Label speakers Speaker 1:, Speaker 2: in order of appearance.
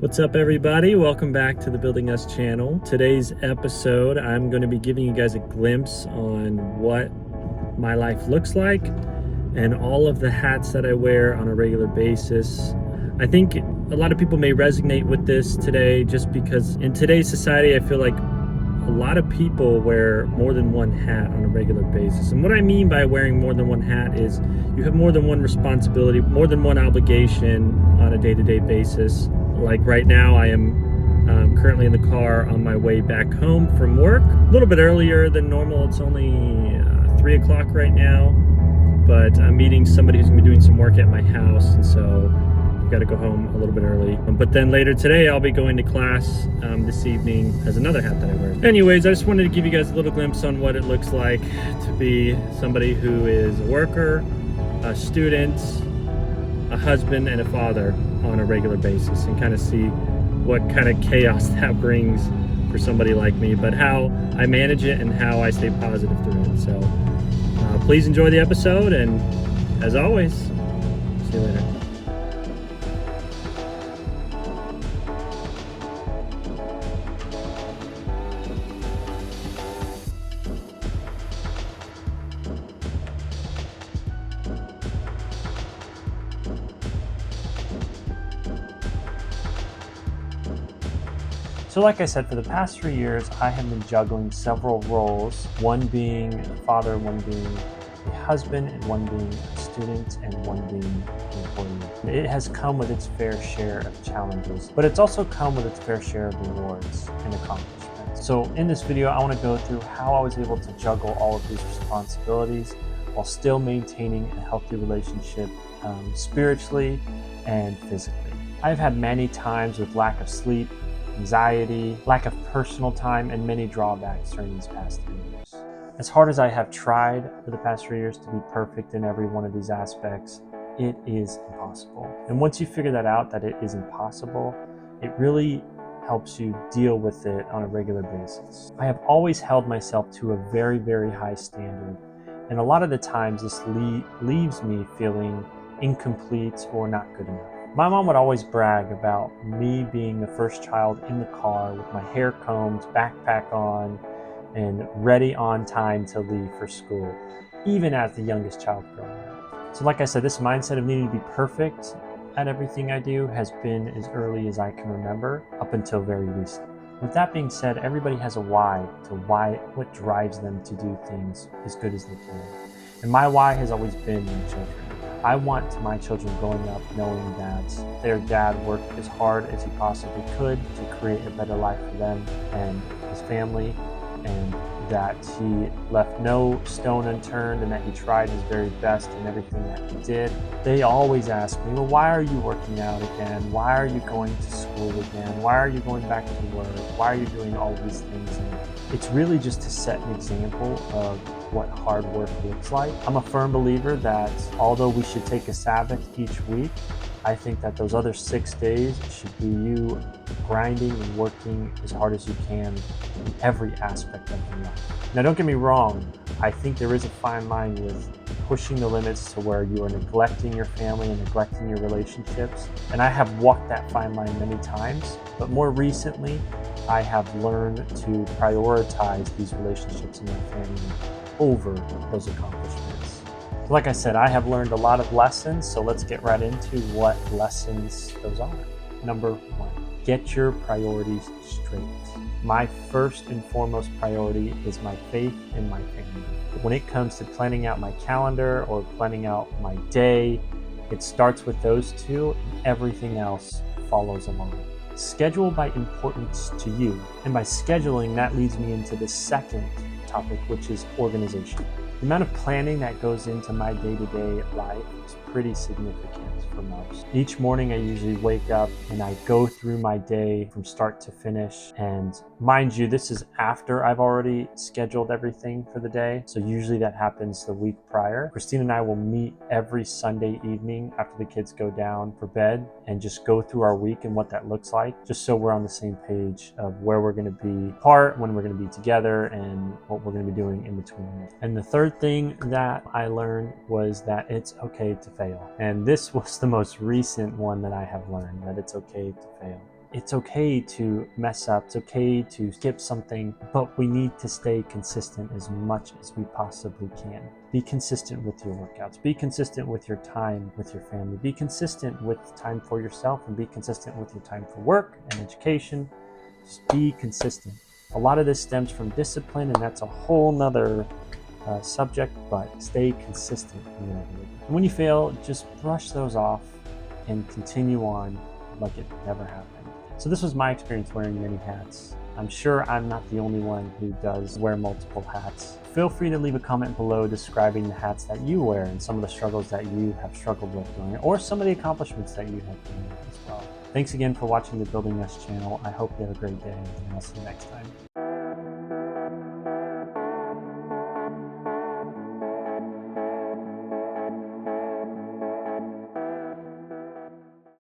Speaker 1: What's up, everybody? Welcome back to the Building Us channel. Today's episode, I'm going to be giving you guys a glimpse on what my life looks like and all of the hats that I wear on a regular basis. I think a lot of people may resonate with this today just because in today's society, I feel like a lot of people wear more than one hat on a regular basis. And what I mean by wearing more than one hat is you have more than one responsibility, more than one obligation on a day-to-day basis. Like right now, I am currently in the car on my way back home from work. A little bit earlier than normal. It's only 3 o'clock right now, but I'm meeting somebody who's gonna be doing some work at my house, and so I've got to go home a little bit early. But then later today, I'll be going to class this evening as another hat that I wear. Anyways, I just wanted to give you guys a little glimpse on what it looks like to be somebody who is a worker, a student, a husband, and a father on a regular basis, and kind of see what kind of chaos that brings for somebody like me, but how I manage it and how I stay positive through it. So please enjoy the episode, and as always, see you later. So like I said, for the past 3 years, I have been juggling several roles, one being a father, one being a husband, and one being a student, and one being an employee. It has come with its fair share of challenges, but it's also come with its fair share of rewards and accomplishments. So in this video, I want to go through how I was able to juggle all of these responsibilities while still maintaining a healthy relationship spiritually and physically. I've had many times with lack of sleep, anxiety, lack of personal time, and many drawbacks during these past 3 years. As hard as I have tried for the past 3 years to be perfect in every one of these aspects, it is impossible. And once you figure that out, that it is impossible, it really helps you deal with it on a regular basis. I have always held myself to a very, very high standard, and a lot of the times this leaves me feeling incomplete or not good enough. My mom would always brag about me being the first child in the car with my hair combed, backpack on, and ready on time to leave for school, even as the youngest child growing up. So like I said, this mindset of needing to be perfect at everything I do has been as early as I can remember, up until very recently. With that being said, everybody has a why to what drives them to do things as good as they can. And my why has always been my children. I want my children growing up knowing that their dad worked as hard as he possibly could to create a better life for them and his family, and that he left no stone unturned and that he tried his very best in everything that he did. They always ask me, well, why are you working out again? Why are you going to school again? Why are you going back to work? Why are you doing all of these things? And it's really just to set an example of what hard work looks like. I'm a firm believer that although we should take a Sabbath each week, I think that those other 6 days should be you grinding and working as hard as you can in every aspect of your life. Now, don't get me wrong. I think there is a fine line with pushing the limits to where you are neglecting your family and neglecting your relationships. And I have walked that fine line many times, but more recently, I have learned to prioritize these relationships in my family over those accomplishments. Like I said, I have learned a lot of lessons, so let's get right into what lessons those are. Number 1, get your priorities straight. My first and foremost priority is my faith and my family. When it comes to planning out my calendar or planning out my day, it starts with those two, and everything else follows along. Schedule by importance to you, and by scheduling, that leads me into the second topic, which is organization. The amount of planning that goes into my day-to-day life is pretty significant for most. Each morning I usually wake up and I go through my day from start to finish. And mind you, this is after I've already scheduled everything for the day. So usually that happens the week prior. Christine and I will meet every Sunday evening after the kids go down for bed and just go through our week and what that looks like, just so we're on the same page of where we're going to be apart, when we're going to be together, and what we're going to be doing in between. And the third thing that I learned was that it's okay to fail. And this was the most recent one that I have learned, that it's okay to fail. It's okay to mess up, it's okay to skip something, but we need to stay consistent as much as we possibly can. Be consistent with your workouts, be consistent with your time with your family, be consistent with time for yourself, and be consistent with your time for work and education. Just be consistent. A lot of this stems from discipline, and that's a whole nother subject, but stay consistent in your effort. And when you fail, just brush those off and continue on like it never happened. So this was my experience wearing many hats. I'm sure I'm not the only one who does wear multiple hats. Feel free to leave a comment below describing the hats that you wear and some of the struggles that you have struggled with doing it, or some of the accomplishments that you have gained as well. Thanks again for watching the Building Nest channel. I hope you have a great day, and I'll see you next time.